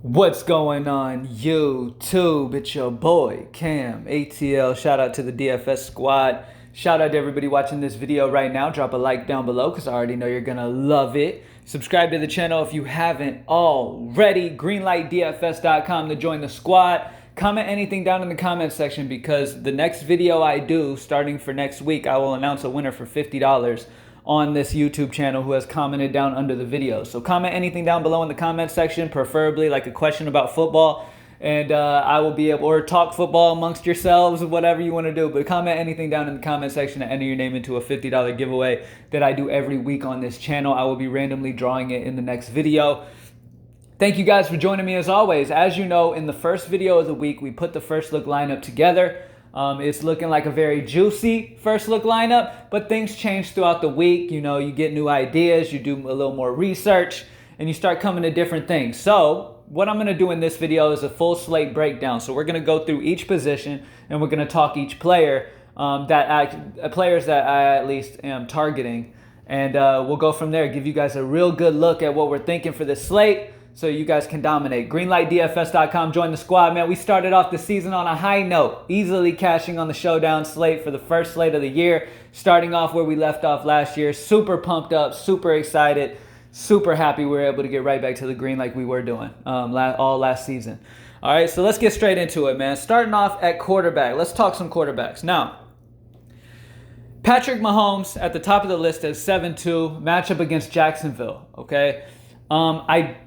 What's going on YouTube? It's your boy Cam ATL. Shout out to the DFS squad. Shout out to everybody watching this video right now. Drop a like down below because I already know you're gonna love it. Subscribe to the channel if you haven't already. Greenlightdfs.com to join the squad. Comment anything down in the comment section because the next video I do, starting for next week, I will announce a winner for $50 on this YouTube channel who has commented down under the video. So comment anything down below in the comment section, preferably like a question about football, and I will be able, or talk football amongst yourselves, whatever you want to do, but comment anything down in the comment section and enter your name into a $50 giveaway that I do every week on this channel. I will be randomly drawing it in the next video. Thank you guys for joining me as always. As you know, in the first video of the week, we put the first look lineup together. It's looking like a very juicy first look lineup, but things change throughout the week. You know, you get new ideas, you do a little more research, and you start coming to different things. So what I'm going to do in this video is a full slate breakdown. So we're going to go through each position and we're going to talk each player, players that I at least am targeting. And we'll go from there, give you guys a real good look at what we're thinking for this slate, so you guys can dominate. Greenlightdfs.com, join the squad, man. We started off the season on a high note, easily cashing on the showdown slate for the first slate of the year, starting off where we left off last year. Super pumped up, super excited, super happy we were able to get right back to the green like we were doing all last season. All right, so let's get straight into it, man. Starting off at quarterback. Let's talk some quarterbacks. Now, Patrick Mahomes at the top of the list at 7-2, matchup against Jacksonville, okay? I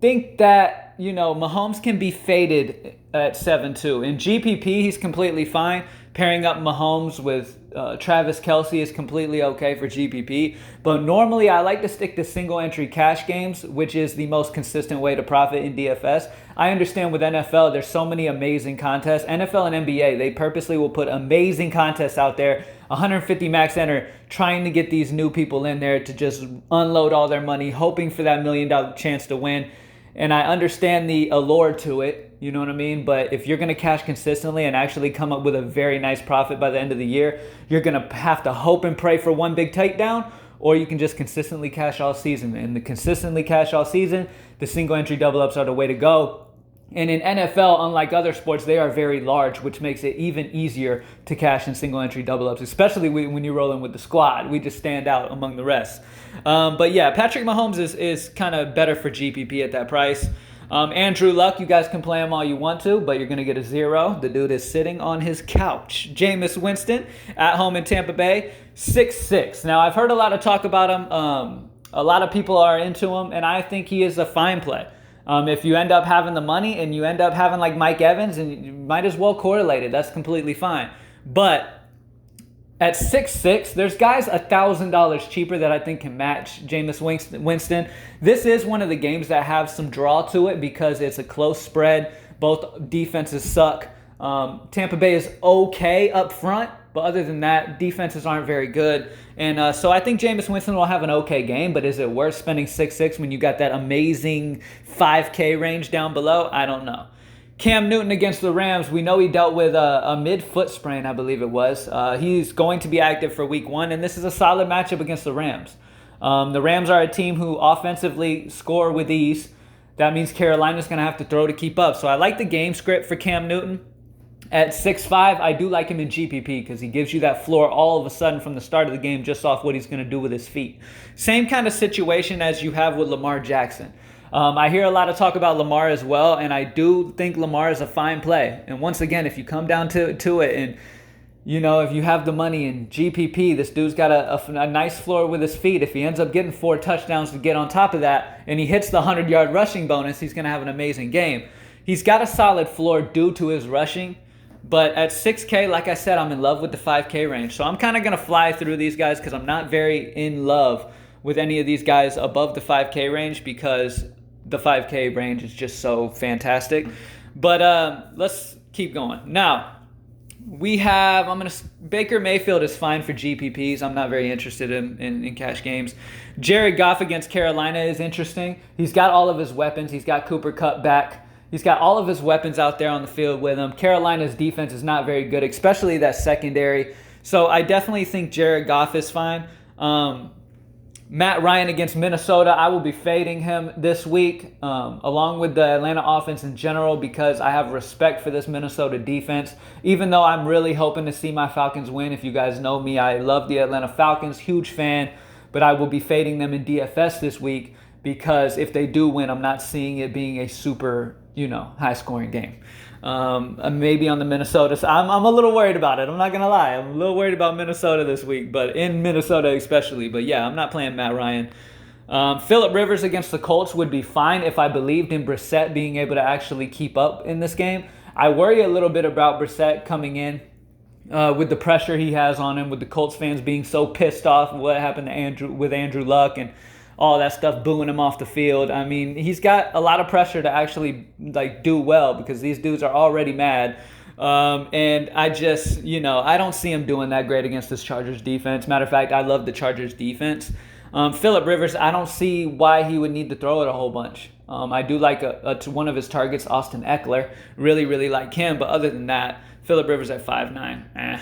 think that, you know, Mahomes can be faded at 7-2. In GPP, he's completely fine. Pairing up Mahomes with Travis Kelce is completely okay for GPP. But normally, I like to stick to single entry cash games, which is the most consistent way to profit in DFS. I understand with NFL, there's so many amazing contests. NFL and NBA, they purposely will put amazing contests out there. 150 max enter, trying to get these new people in there to just unload all their money, hoping for that $1 million chance to win. And I understand the allure to it, you know what I mean? But if you're going to cash consistently and actually come up with a very nice profit by the end of the year, you're going to have to hope and pray for one big takedown, or you can just consistently cash all season. And the consistently cash all season, the single entry double ups are the way to go. And in NFL, unlike other sports, they are very large, which makes it even easier to cash in single entry double ups, especially when you're rolling with the squad. We just stand out among the rest. But yeah, Patrick Mahomes is kind of better for GPP at that price. Andrew Luck, you guys can play him all you want to, but you're going to get a 0. The dude is sitting on his couch. Jameis Winston at home in Tampa Bay, 6'6". Now, I've heard a lot of talk about him. A lot of people are into him, and I think he is a fine play. If you end up having the money and you end up having like Mike Evans, and you might as well correlate it, that's completely fine. But at 6'6", there's guys $1,000 cheaper that I think can match Jameis Winston. This is one of the games that have some draw to it because it's a close spread. Both defenses suck. Tampa Bay is okay up front, but other than that, defenses aren't very good. And so I think Jameis Winston will have an okay game, but is it worth spending 6'6" when you got that amazing 5K range down below? I don't know. Cam Newton against the Rams. We know he dealt with a mid-foot sprain, I believe it was. He's going to be active for week 1, and this is a solid matchup against the Rams. The Rams are a team who offensively score with ease. That means Carolina's going to have to throw to keep up. So I like the game script for Cam Newton. At 6'5", I do like him in GPP because he gives you that floor all of a sudden from the start of the game just off what he's going to do with his feet. Same kind of situation as you have with Lamar Jackson. I hear a lot of talk about Lamar as well, and I do think Lamar is a fine play. And once again, if you come down to it and, you know, if you have the money in GPP, this dude's got a nice floor with his feet. If he ends up getting 4 touchdowns to get on top of that and he hits the 100-yard rushing bonus, he's going to have an amazing game. He's got a solid floor due to his rushing. But at 6K, like I said, I'm in love with the 5K range. So I'm kind of going to fly through these guys because I'm not very in love with any of these guys above the 5K range because the 5K range is just so fantastic. But let's keep going. Now, Baker Mayfield is fine for GPPs. I'm not very interested in cash games. Jared Goff against Carolina is interesting. He's got all of his weapons. He's got Cooper Kupp back. He's got all of his weapons out there on the field with him. Carolina's defense is not very good, especially that secondary. So I definitely think Jared Goff is fine. Matt Ryan against Minnesota, I will be fading him this week, along with the Atlanta offense in general, because I have respect for this Minnesota defense. Even though I'm really hoping to see my Falcons win. If you guys know me, I love the Atlanta Falcons, huge fan, but I will be fading them in DFS this week because if they do win, I'm not seeing it being a super, high-scoring game. Maybe on the Minnesota side. I'm a little worried about it. I'm not going to lie. I'm a little worried about Minnesota this week, but in Minnesota especially. But yeah, I'm not playing Matt Ryan. Phillip Rivers against the Colts would be fine if I believed in Brissett being able to actually keep up in this game. I worry a little bit about Brissett coming in with the pressure he has on him, with the Colts fans being so pissed off what happened to Andrew Luck and all that stuff, booing him off the field. I mean, he's got a lot of pressure to actually do well because these dudes are already mad. And I just, I don't see him doing that great against this Chargers defense. Matter of fact, I love the Chargers defense. Phillip Rivers, I don't see why he would need to throw it a whole bunch. I do like one of his targets, Austin Eckler. Really, really like him. But other than that, Phillip Rivers at 5'9".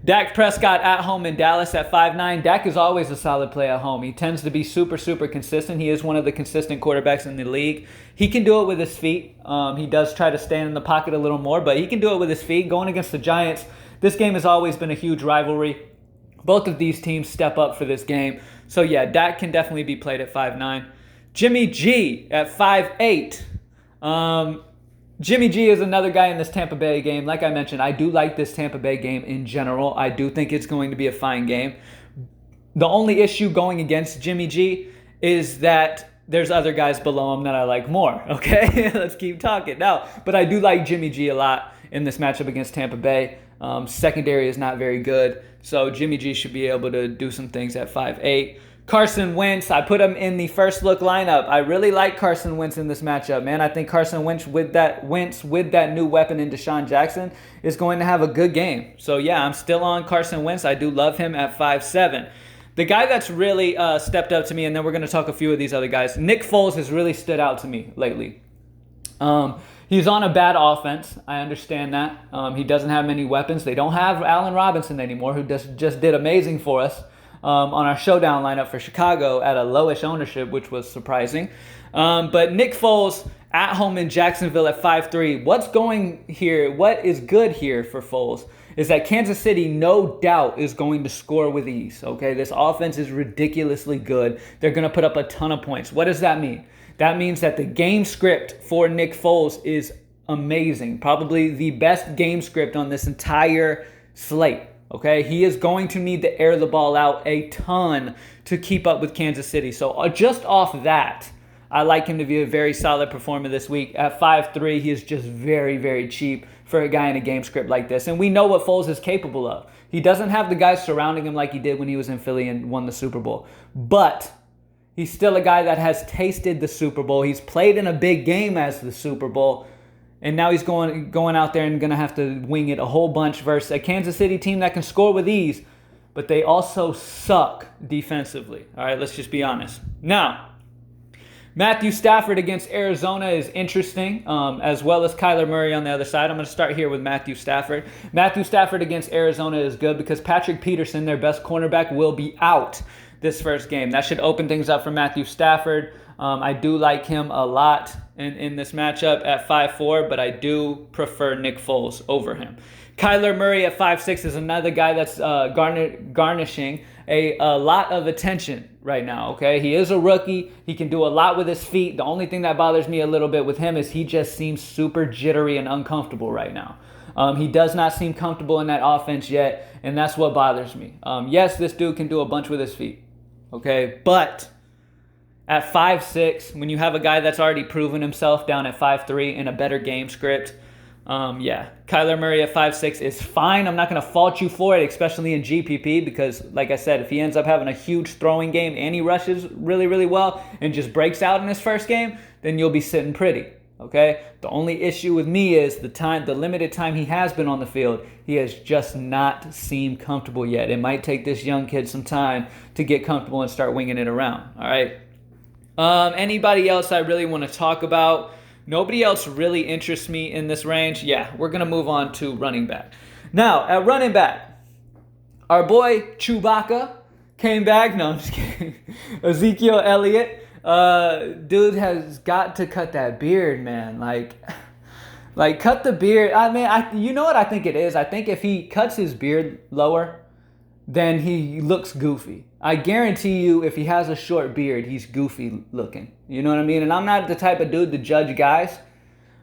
Dak Prescott at home in Dallas at 5'9". Dak is always a solid play at home. He tends to be super, super consistent. He is one of the consistent quarterbacks in the league. He can do it with his feet. He does try to stand in the pocket a little more, but he can do it with his feet. Going against the Giants, this game has always been a huge rivalry. Both of these teams step up for this game. So yeah, Dak can definitely be played at 5'9". Jimmy G at 5'8". Jimmy G is another guy in this Tampa Bay game. Like I mentioned, I do like this Tampa Bay game in general. I do think it's going to be a fine game. The only issue going against Jimmy G is that there's other guys below him that I like more, okay? Let's keep talking. No, but I do like Jimmy G a lot in this matchup against Tampa Bay. Secondary is not very good, so Jimmy G should be able to do some things at 5'8". Carson Wentz, I put him in the first look lineup. I really like Carson Wentz in this matchup, man. I think Carson Wentz with that new weapon in Deshaun Jackson is going to have a good game. So yeah, I'm still on Carson Wentz. I do love him at 5'7". The guy that's really stepped up to me, and then we're going to talk a few of these other guys. Nick Foles has really stood out to me lately. He's on a bad offense. I understand that. He doesn't have many weapons. They don't have Allen Robinson anymore, who just did amazing for us. On our showdown lineup for Chicago at a lowish ownership, which was surprising. But Nick Foles at home in Jacksonville at 5'3". What's going here? What is good here for Foles is that Kansas City, no doubt, is going to score with ease. Okay, this offense is ridiculously good. They're going to put up a ton of points. What does that mean? That means that the game script for Nick Foles is amazing. Probably the best game script on this entire slate. Okay, he is going to need to air the ball out a ton to keep up with Kansas City. So just off that, I like him to be a very solid performer this week. At 5'3", he is just very, very cheap for a guy in a game script like this. And we know what Foles is capable of. He doesn't have the guys surrounding him like he did when he was in Philly and won the Super Bowl. But he's still a guy that has tasted the Super Bowl. He's played in a big game as the Super Bowl. And now he's going out there and going to have to wing it a whole bunch versus a Kansas City team that can score with ease, but they also suck defensively. All right, let's just be honest. Now, Matthew Stafford against Arizona is interesting, as well as Kyler Murray on the other side. I'm going to start here with Matthew Stafford. Matthew Stafford against Arizona is good because Patrick Peterson, their best cornerback, will be out this first game. That should open things up for Matthew Stafford. I do like him a lot in this matchup at 5'4", but I do prefer Nick Foles over him. Kyler Murray at 5'6" is another guy that's garnishing a lot of attention right now, okay? He is a rookie. He can do a lot with his feet. The only thing that bothers me a little bit with him is he just seems super jittery and uncomfortable right now. He does not seem comfortable in that offense yet, and that's what bothers me. Yes, this dude can do a bunch with his feet, okay? But at 5'6", when you have a guy that's already proven himself down at 5'3" in a better game script, Kyler Murray at 5'6" is fine. I'm not going to fault you for it, especially in GPP, because, like I said, if he ends up having a huge throwing game and he rushes really, really well and just breaks out in his first game, then you'll be sitting pretty, okay? The only issue with me is the limited time he has been on the field, he has just not seemed comfortable yet. It might take this young kid some time to get comfortable and start winging it around, all right? Anybody else I really want to talk about? Nobody else really interests me in this range. Yeah, we're going to move on to running back. Now, at running back, our boy Chewbacca came back. No, I'm just kidding. Ezekiel Elliott, dude has got to cut that beard, man. Like cut the beard. I mean, you know what I think it is? I think if he cuts his beard lower, then he looks goofy. I guarantee you, if he has a short beard, he's goofy looking. You know what I mean? And I'm not the type of dude to judge guys,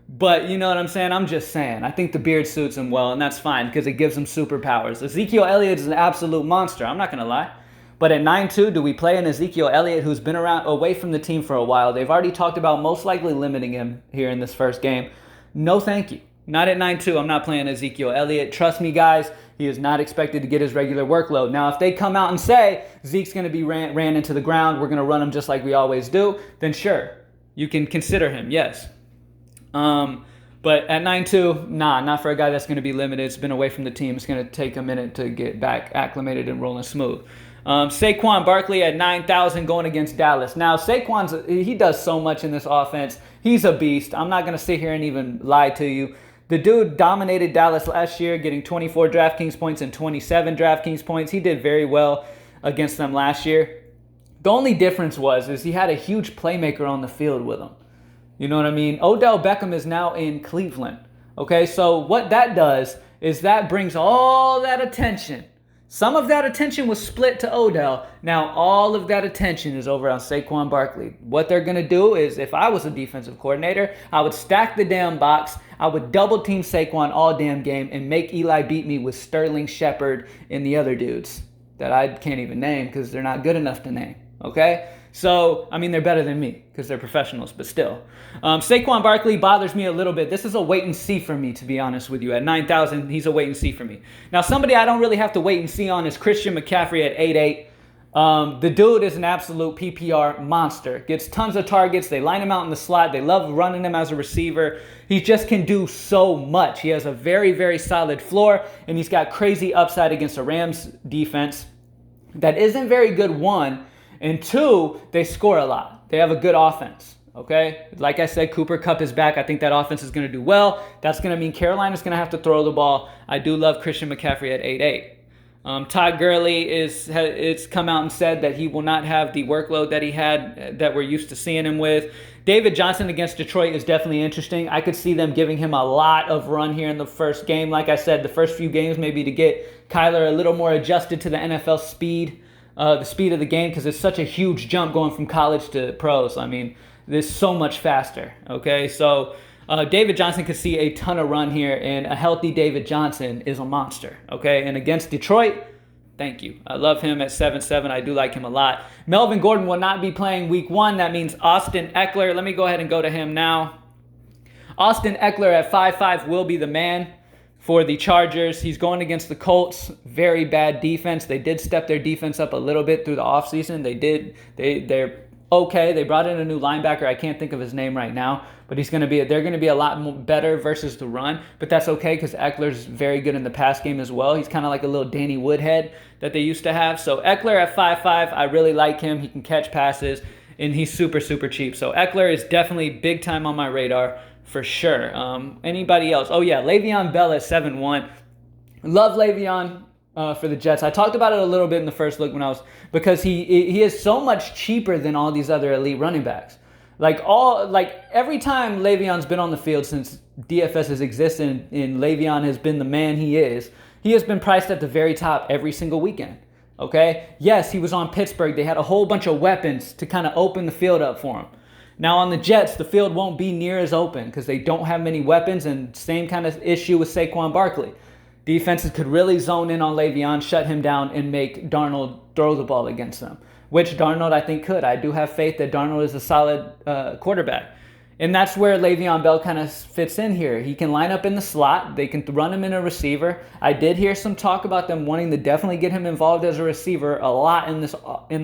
but you know what I'm saying? I'm just saying. I think the beard suits him well, and that's fine because it gives him superpowers. Ezekiel Elliott is an absolute monster. I'm not going to lie. But at 9-2, do we play an Ezekiel Elliott who's been away from the team for a while? They've already talked about most likely limiting him here in this first game. No, thank you. Not at 9-2. I'm not playing Ezekiel Elliott. Trust me, guys. He is not expected to get his regular workload. Now, if they come out and say Zeke's going to be ran into the ground, we're going to run him just like we always do, then sure, you can consider him, yes. But at 9-2, nah, not for a guy that's going to be limited. It's been away from the team. It's going to take a minute to get back acclimated and rolling smooth. Saquon Barkley at 9,000 going against Dallas. Now, he does so much in this offense. He's a beast. I'm not going to sit here and even lie to you. The dude dominated Dallas last year, getting 24 Draftkings points and 27 Draftkings points. He did very well against them last year. The only difference is he had a huge playmaker on the field with him. You know what I mean? Odell Beckham is now in Cleveland. Okay, so what that does is that brings all that attention. Some of that attention was split to Odell. Now all of that attention is over on Saquon Barkley. What they're going to do is, if I was a defensive coordinator, I would stack the damn box. I would double team Saquon all damn game and make Eli beat me with Sterling Shepard and the other dudes that I can't even name because they're not good enough to name. Okay? So, I mean, they're better than me because they're professionals, but still. Saquon Barkley bothers me a little bit. This is a wait and see for me, to be honest with you. At 9,000, he's a wait and see for me. Now, somebody I don't really have to wait and see on is Christian McCaffrey at 8.8. The dude is an absolute PPR monster. Gets tons of targets. They line him out in the slot. They love running him as a receiver. He just can do so much. He has a very, very solid floor, and he's got crazy upside against a Rams defense that isn't very good, one. And two, they score a lot. They have a good offense, okay? Like I said, Cooper Kupp is back. I think that offense is going to do well. That's going to mean Carolina's going to have to throw the ball. I do love Christian McCaffrey at 8.8. Todd Gurley it's come out and said that he will not have the workload that he had, that we're used to seeing him with. David Johnson against Detroit is definitely interesting. I could see them giving him a lot of run here in the first game. Like I said, the first few games maybe to get Kyler a little more adjusted to the NFL speed. The speed of the game, because it's such a huge jump going from college to pros. I mean, it's so much faster, okay? So David Johnson could see a ton of run here, and a healthy David Johnson is a monster, okay? And against Detroit, thank you. I love him at 7.7. I do like him a lot. Melvin Gordon will not be playing week 1. That means Austin Eckler. Let me go ahead and go to him now. Austin Eckler at 5.5 will be the man for the Chargers. He's going against the Colts. Very bad defense. They did step their defense up a little bit through the offseason. They're okay. They brought in a new linebacker. I can't think of his name right now, but they're going to be a lot more better versus the run. But that's okay because Eckler's very good in the pass game as well. He's kind of like a little Danny Woodhead that they used to have. So Eckler at 5.5, I really like him. He can catch passes, and he's super, super cheap. So Eckler is definitely big time on my radar for sure. Anybody else? Oh, yeah, Le'Veon Bell at 7.1. Love Le'Veon for the Jets. I talked about it a little bit in the first look because he is so much cheaper than all these other elite running backs. Every time Le'Veon's been on the field since DFS has existed and Le'Veon has been the man he has been priced at the very top every single weekend. Okay? Yes, he was on Pittsburgh. They had a whole bunch of weapons to kind of open the field up for him. Now on the Jets, the field won't be near as open because they don't have many weapons, and same kind of issue with Saquon Barkley. Defenses could really zone in on Le'Veon, shut him down, and make Darnold throw the ball against them, which Darnold I think could. I do have faith that Darnold is a solid quarterback. And that's where Le'Veon Bell kind of fits in here. He can line up in the slot. They can run him in a receiver. I did hear some talk about them wanting to definitely get him involved as a receiver a lot in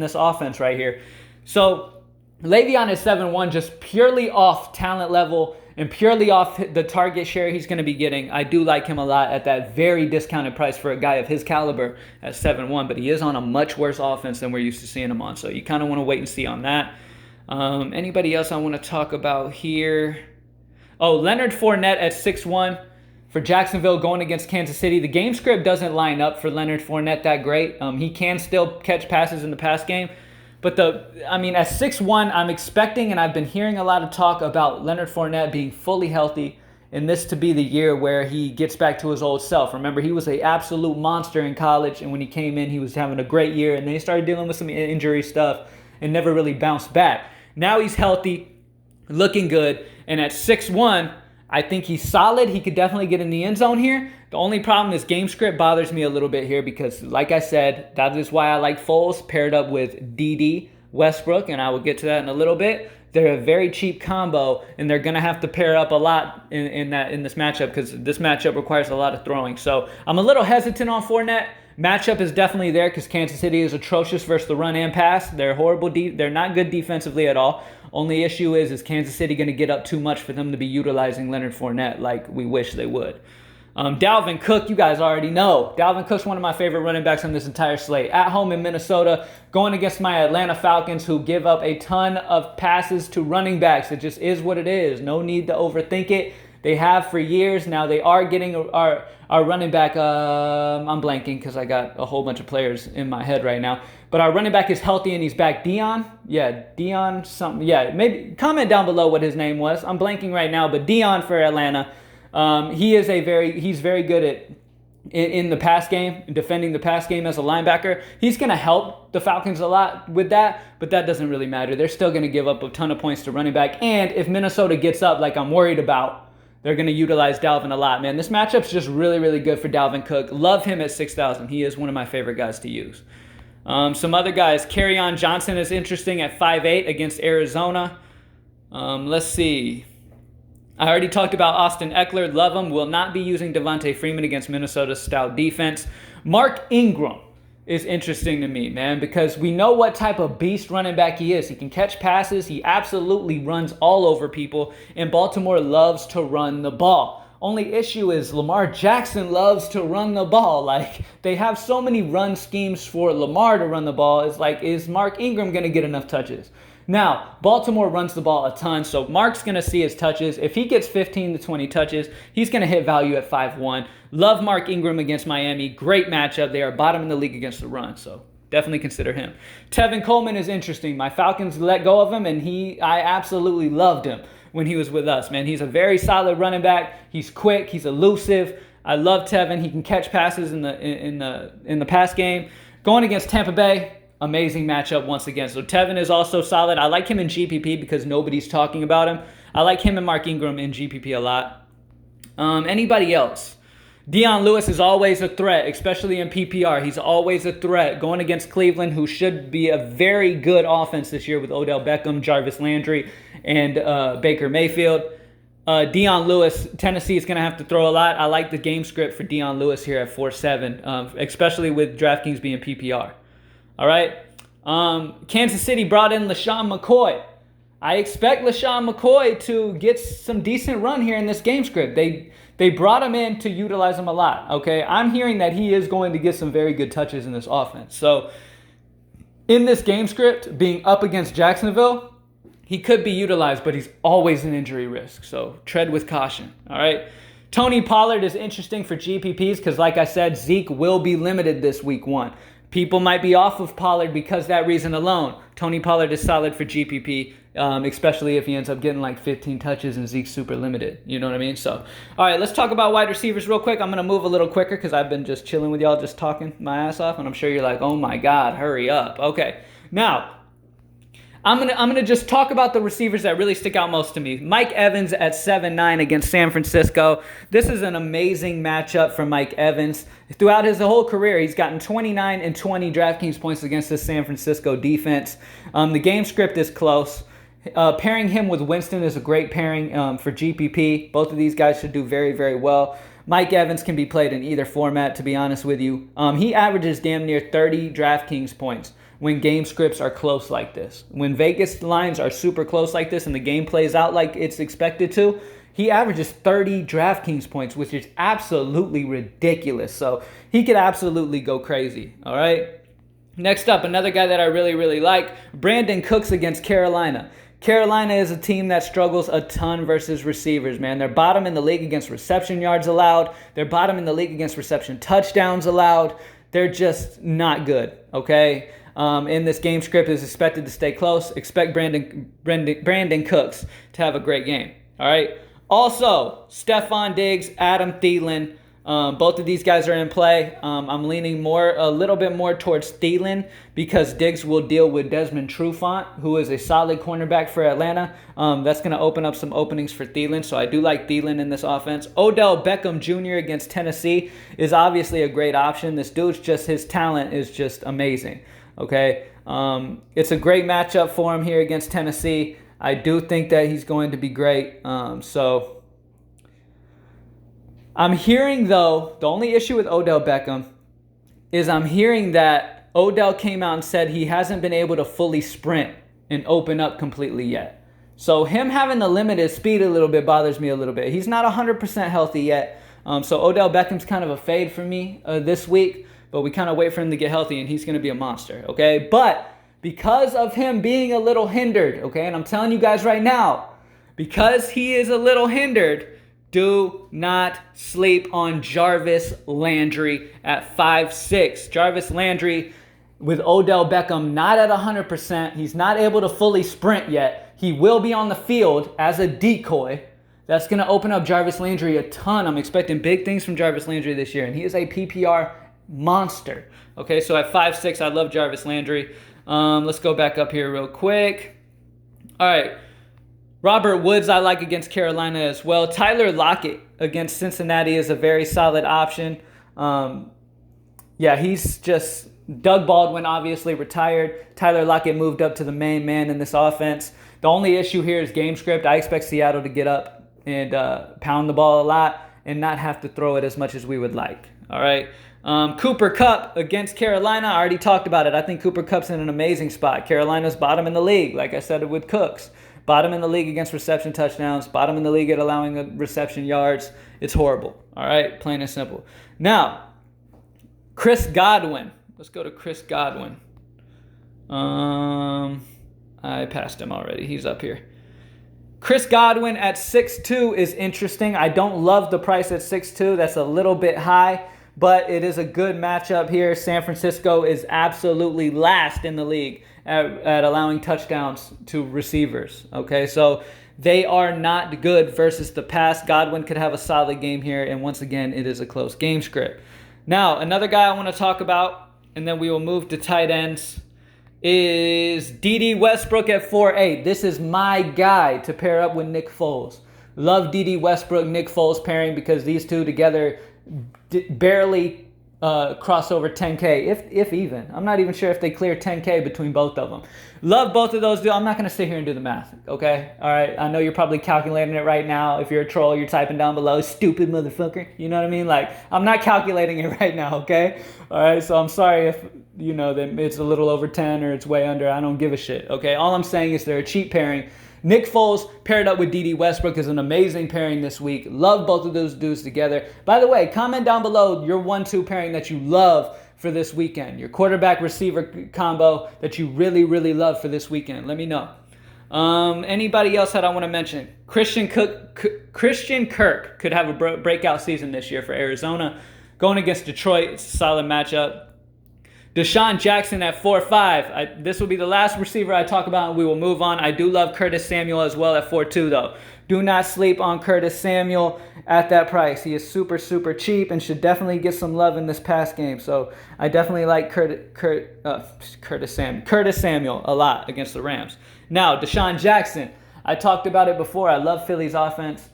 this offense right here. So Le'Veon is 7.1 just purely off talent level and purely off the target share he's going to be getting. I do like him a lot at that very discounted price for a guy of his caliber at 7.1, but he is on a much worse offense than we're used to seeing him on. So you kind of want to wait and see on that. Anybody else I want to talk about here? Oh, Leonard Fournette at 6.1. for Jacksonville going against Kansas City. The game script doesn't line up for Leonard Fournette that great. He can still catch passes in the pass game. But at 6'1", I'm expecting, and I've been hearing a lot of talk about Leonard Fournette being fully healthy, and this to be the year where he gets back to his old self. Remember, he was an absolute monster in college, and when he came in, he was having a great year, and then he started dealing with some injury stuff and never really bounced back. Now he's healthy, looking good, and at 6'1", I think he's solid. He could definitely get in the end zone here. The only problem is game script bothers me a little bit here because, like I said, that is why I like Foles paired up with D.D. Westbrook, and I will get to that in a little bit. They're a very cheap combo, and they're going to have to pair up a lot in this matchup because this matchup requires a lot of throwing. So I'm a little hesitant on Fournette. Matchup is definitely there because Kansas City is atrocious versus the run and pass. They're horrible. They're not good defensively at all. Only issue is Kansas City going to get up too much for them to be utilizing Leonard Fournette like we wish they would. Dalvin Cook, you guys already know. Dalvin Cook's one of my favorite running backs on this entire slate. At home in Minnesota, going against my Atlanta Falcons, who give up a ton of passes to running backs. It just is what it is. No need to overthink it. They have for years. Now they are getting our running back. I'm blanking because I got a whole bunch of players in my head right now. But our running back is healthy and he's back. Dion something. Yeah, maybe comment down below what his name was. I'm blanking right now, but Dion for Atlanta. He's very good in the pass game, defending the pass game as a linebacker. He's going to help the Falcons a lot with that, but that doesn't really matter. They're still going to give up a ton of points to running back. And if Minnesota gets up like I'm worried about, they're going to utilize Dalvin a lot, man. This matchup's just really, really good for Dalvin Cook. Love him at 6,000. He is one of my favorite guys to use. Some other guys. Kerryon Johnson is interesting at 5'8" against Arizona. Let's see. I already talked about Austin Eckler. Love him. Will not be using Devontae Freeman against Minnesota's stout defense. Mark Ingram is interesting to me, man, because we know what type of beast running back he is. He can catch passes. He absolutely runs all over people, and Baltimore loves to run the ball. Only issue is Lamar Jackson loves to run the ball. Like, they have so many run schemes for Lamar to run the ball. It's like, is Mark Ingram going to get enough touches? Now, Baltimore runs the ball a ton, so Mark's going to see his touches. If he gets 15 to 20 touches, he's going to hit value at 5-1. Love Mark Ingram against Miami. Great matchup. They are bottom in the league against the run, so definitely consider him. Tevin Coleman is interesting. My Falcons let go of him, and I absolutely loved him when he was with us, man. He's a very solid running back. He's quick. He's elusive. I love Tevin. He can catch passes in the pass game. Going against Tampa Bay, amazing matchup once again. So Tevin is also solid. I like him in GPP because nobody's talking about him. I like him and Mark Ingram in GPP a lot. Anybody else? Dion Lewis is always a threat, especially in PPR. He's always a threat going against Cleveland, who should be a very good offense this year with Odell Beckham, Jarvis Landry, and Baker Mayfield. Dion Lewis, Tennessee is going to have to throw a lot. I like the game script for Dion Lewis here at 4-7, especially with DraftKings being PPR. All right. Kansas City brought in LaShawn McCoy. I expect LaShawn McCoy to get some decent run here in this game script. They brought him in to utilize him a lot. Okay. I'm hearing that he is going to get some very good touches in this offense. So in this game script, being up against Jacksonville, he could be utilized, but he's always an injury risk. So tread with caution. All right. Tony Pollard is interesting for GPPs because, like I said, Zeke will be limited this week 1. People might be off of Pollard because that reason alone. Tony Pollard is solid for GPP, especially if he ends up getting like 15 touches and Zeke's super limited. You know what I mean? So, all right, let's talk about wide receivers real quick. I'm going to move a little quicker because I've been just chilling with y'all, just talking my ass off, and I'm sure you're like, oh my God, hurry up. Okay, now, I'm gonna just talk about the receivers that really stick out most to me. Mike Evans at 7-9 against San Francisco. This is an amazing matchup for Mike Evans. Throughout his whole career, he's gotten 29 and 20 DraftKings points against the San Francisco defense. The game script is close. Pairing him with Winston is a great pairing for GPP. Both of these guys should do very, very well. Mike Evans can be played in either format, to be honest with you. He averages damn near 30 DraftKings points when game scripts are close like this. When Vegas lines are super close like this and the game plays out like it's expected to, he averages 30 DraftKings points, which is absolutely ridiculous. So he could absolutely go crazy, all right? Next up, another guy that I really, really like, Brandon Cooks against Carolina. Carolina is a team that struggles a ton versus receivers, man. They're bottom in the league against reception yards allowed. They're bottom in the league against reception touchdowns allowed. They're just not good, okay? In this game script is expected to stay close. Expect Brandon Cooks to have a great game, all right? Also, Stephon Diggs, Adam Thielen. Both of these guys are in play. I'm leaning a little bit more towards Thielen because Diggs will deal with Desmond Trufant, who is a solid cornerback for Atlanta. That's going to open up some openings for Thielen, so I do like Thielen in this offense. Odell Beckham Jr. against Tennessee is obviously a great option. This dude's his talent is just amazing, okay? It's a great matchup for him here against Tennessee. I do think that he's going to be great, so... I'm hearing, though, the only issue with Odell Beckham is I'm hearing that Odell came out and said he hasn't been able to fully sprint and open up completely yet. So him having the limited speed a little bit bothers me a little bit. He's not 100% healthy yet. So Odell Beckham's kind of a fade for me this week, but we kind of wait for him to get healthy, and he's going to be a monster, okay? But because of him being a little hindered, okay, and I'm telling you guys right now, because he is a little hindered, do not sleep on Jarvis Landry at 5'6". Jarvis Landry with Odell Beckham not at 100%. He's not able to fully sprint yet. He will be on the field as a decoy. That's going to open up Jarvis Landry a ton. I'm expecting big things from Jarvis Landry this year, and he is a PPR monster. Okay, so at 5'6", I love Jarvis Landry. Let's go back up here real quick. All right. Robert Woods I like against Carolina as well. Tyler Lockett against Cincinnati is a very solid option. He's just... Doug Baldwin obviously retired. Tyler Lockett moved up to the main man in this offense. The only issue here is game script. I expect Seattle to get up and pound the ball a lot and not have to throw it as much as we would like. All right. Cooper Kupp against Carolina. I already talked about it. I think Cooper Kupp's in an amazing spot. Carolina's bottom in the league, like I said with Cooks. Bottom in the league against reception touchdowns. Bottom in the league at allowing reception yards. It's horrible. All right? Plain and simple. Now, Chris Godwin. Let's go to Chris Godwin. I passed him already. He's up here. Chris Godwin at 6'2" is interesting. I don't love the price at 6'2". That's a little bit high, but it is a good matchup here. San Francisco is absolutely last in the league at allowing touchdowns to receivers. Okay, so they are not good versus the pass. Godwin could have a solid game here, and once again, it is a close game script. Now, another guy I want to talk about, and then we will move to tight ends, is D.D. Westbrook at 4'8". This is my guy to pair up with Nick Foles. Love D.D. Westbrook, Nick Foles pairing because these two together barely cross over 10K, if even. I'm not even sure if they clear 10K between both of them. Love both of those. I'm not going to sit here and do the math, okay? All right, I know you're probably calculating it right now. If you're a troll, you're typing down below, stupid motherfucker. You know what I mean? Like, I'm not calculating it right now, okay? All right, so I'm sorry if, that it's a little over 10 or it's way under. I don't give a shit, okay? All I'm saying is they're a cheap pairing. Nick Foles paired up with D.D. Westbrook is an amazing pairing this week. Love both of those dudes together. By the way, comment down below your 1-2 pairing that you love for this weekend. Your quarterback-receiver combo that you really, really love for this weekend. Let me know. Anybody else that I want to mention? Christian Kirk could have a breakout season this year for Arizona. Going against Detroit, it's a solid matchup. Deshaun Jackson at 4'5". This will be the last receiver I talk about, and we will move on. I do love Curtis Samuel as well at 4'2", though. Do not sleep on Curtis Samuel at that price. He is super, super cheap and should definitely get some love in this pass game. So I definitely like Curtis Samuel a lot against the Rams. Now, Deshaun Jackson. I talked about it before. I love Philly's offense.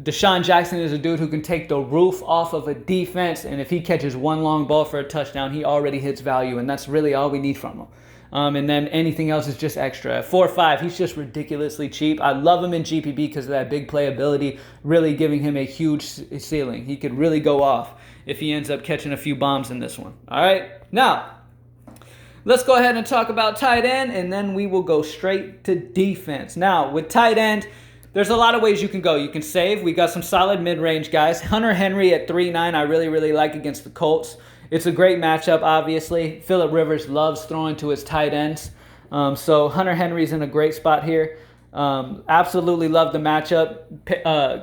Deshaun Jackson is a dude who can take the roof off of a defense, and if he catches one long ball for a touchdown, he already hits value, and that's really all we need from him. And then anything else is just extra. At 4'5", he's just ridiculously cheap. I love him in GPP because of that big playability, really giving him a huge ceiling. He could really go off if he ends up catching a few bombs in this one. All right? Now, let's go ahead and talk about tight end, and then we will go straight to defense. Now, with tight end, there's a lot of ways you can go. You can save. We got some solid mid-range guys. Hunter Henry at 3'9", I really, really like against the Colts. It's a great matchup, obviously. Phillip Rivers loves throwing to his tight ends. So Hunter Henry's in a great spot here. Absolutely love the matchup.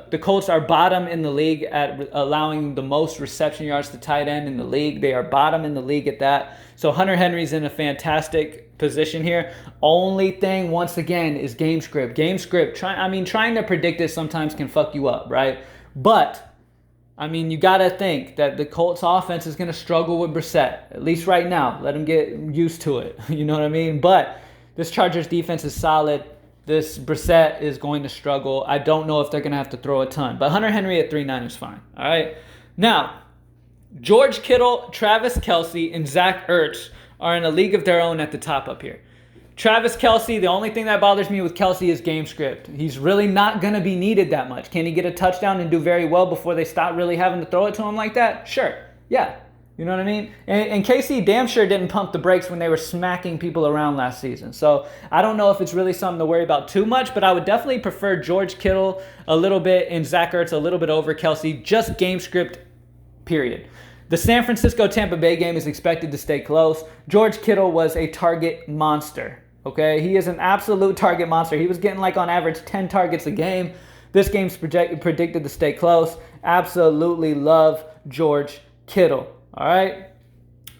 The Colts are bottom in the league at allowing the most reception yards to tight end in the league. They are bottom in the league at that. So Hunter Henry's in a fantastic position here. Only thing, once again, is game script. Game script. Trying to predict this sometimes can fuck you up, right? But you got to think that the Colts offense is going to struggle with Brissett, at least right now. Let him get used to it. You know what I mean? But this Chargers defense is solid. This Brissett is going to struggle. I don't know if they're going to have to throw a ton. But Hunter Henry at 3.9 is fine. All right? Now, George Kittle, Travis Kelce, and Zach Ertz are in a league of their own at the top up here. Travis Kelce, the only thing that bothers me with Kelce is game script. He's really not going to be needed that much. Can he get a touchdown and do very well before they stop really having to throw it to him like that? Sure. Yeah. You know what I mean? And KC damn sure didn't pump the brakes when they were smacking people around last season. So I don't know if it's really something to worry about too much, but I would definitely prefer George Kittle a little bit and Zach Ertz a little bit over Kelce. Just game script, period. The San Francisco-Tampa Bay game is expected to stay close. George Kittle was a target monster. Okay, he is an absolute target monster. He was getting on average 10 targets a game. This game's predicted to stay close. Absolutely love George Kittle. All right.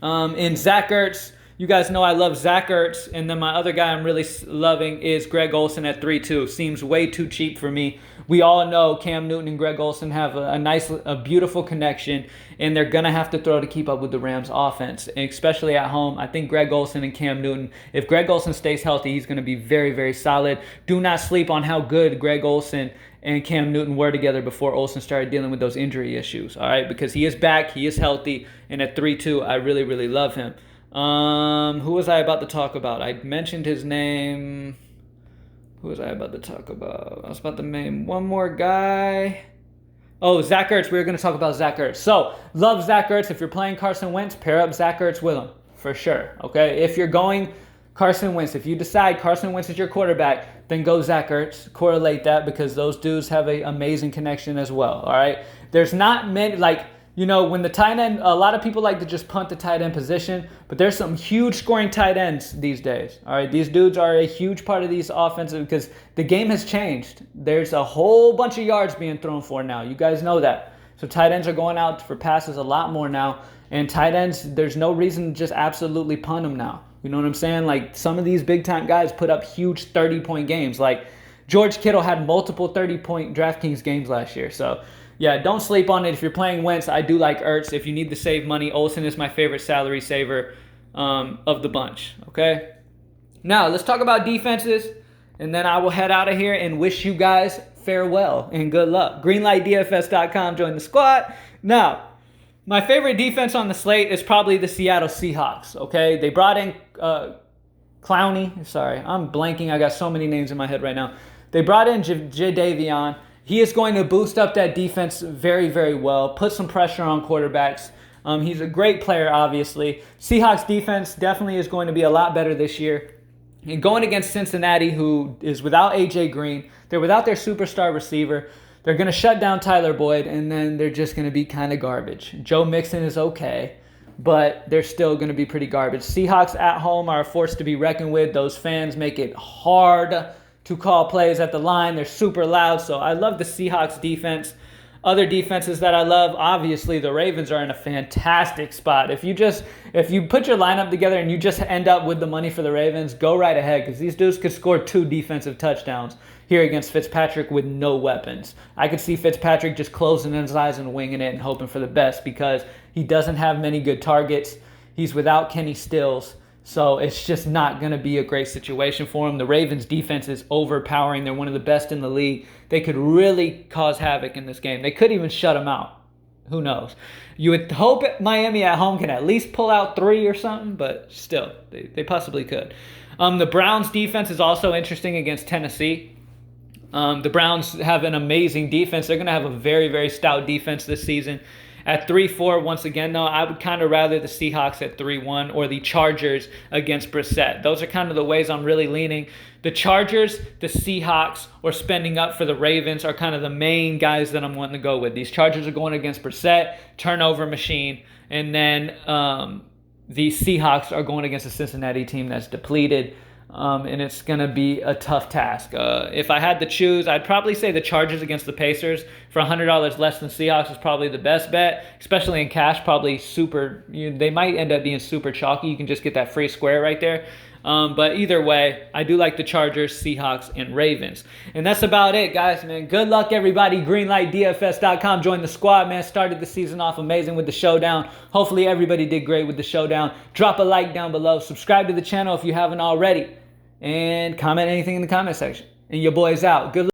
In Zach Ertz, you guys know I love Zach Ertz. And then my other guy I'm really loving is Greg Olsen at 3.2. Seems way too cheap for me. We all know Cam Newton and Greg Olsen have a beautiful connection, and they're going to have to throw to keep up with the Rams offense, and especially at home. I think Greg Olsen and Cam Newton, if Greg Olsen stays healthy, he's going to be very, very solid. Do not sleep on how good Greg Olsen and Cam Newton were together before Olsen started dealing with those injury issues, all right? Because he is back, he is healthy, and at 3.2, I really, really love him. Who was I about to talk about? I mentioned his name. Who was I about to talk about? I was about to name one more guy. Oh, Zach Ertz. We were going to talk about Zach Ertz. So, love Zach Ertz. If you're playing Carson Wentz, pair up Zach Ertz with him. For sure. Okay? If you're going Carson Wentz, if you decide Carson Wentz is your quarterback, then go Zach Ertz. Correlate that because those dudes have an amazing connection as well. All right? There's not many, when the tight end, a lot of people like to just punt the tight end position, but there's some huge scoring tight ends these days. All right, these dudes are a huge part of these offensive because the game has changed. There's a whole bunch of yards being thrown for now. You guys know that. So tight ends are going out for passes a lot more now, and tight ends, there's no reason to just absolutely punt them now. You know what I'm saying? Some of these big time guys put up huge 30-point games. George Kittle had multiple 30-point Draftkings games last year. So yeah, don't sleep on it. If you're playing Wentz, I do like Ertz. If you need to save money, Olsen is my favorite salary saver of the bunch, okay? Now, let's talk about defenses, and then I will head out of here and wish you guys farewell and good luck. Greenlightdfs.com, join the squad. Now, my favorite defense on the slate is probably the Seattle Seahawks, okay? They brought in Clowney. Sorry, I'm blanking. I got so many names in my head right now. They brought in Jadeveon. He is going to boost up that defense very, very well, put some pressure on quarterbacks. He's a great player, obviously. Seahawks defense definitely is going to be a lot better this year. And going against Cincinnati, who is without A.J. Green, they're without their superstar receiver. They're going to shut down Tyler Boyd, and then they're just going to be kind of garbage. Joe Mixon is okay, but they're still going to be pretty garbage. Seahawks at home are a force to be reckoned with. Those fans make it hard to call plays at the line. They're super loud, so I love the Seahawks defense. Other defenses that I love, obviously the Ravens are in a fantastic spot. If you put your lineup together and you just end up with the money for the Ravens, go right ahead because these dudes could score 2 defensive touchdowns here against Fitzpatrick with no weapons. I could see Fitzpatrick just closing his eyes and winging it and hoping for the best because he doesn't have many good targets. He's without Kenny Stills. So it's just not going to be a great situation for him. The Ravens defense is overpowering. They're one of the best in the league. They could really cause havoc in this game. They could even shut them out. Who knows? You would hope Miami at home can at least pull out 3 or something, but still, they possibly could. The Browns defense is also interesting against Tennessee. The Browns have an amazing defense. They're going to have a very, very stout defense this season. At 3-4, once again, though, I would kind of rather the Seahawks at 3-1 or the Chargers against Brissett. Those are kind of the ways I'm really leaning. The Chargers, the Seahawks, or spending up for the Ravens are kind of the main guys that I'm wanting to go with. These Chargers are going against Brissett, turnover machine, and then the Seahawks are going against a Cincinnati team that's depleted. and it's going to be a tough task. If I had to choose, I'd probably say the Chargers against the Pacers for $100 less than Seahawks is probably the best bet, especially in cash. Probably super. They might end up being super chalky. You can just get that free square right there. But either way, I do like the Chargers, Seahawks, and Ravens. And that's about it, guys, man. Good luck, everybody. Greenlightdfs.com. Join the squad, man. Started the season off amazing with the showdown. Hopefully, everybody did great with the showdown. Drop a like down below. Subscribe to the channel if you haven't already. And comment anything in the comment section. And your boy's out. Good luck.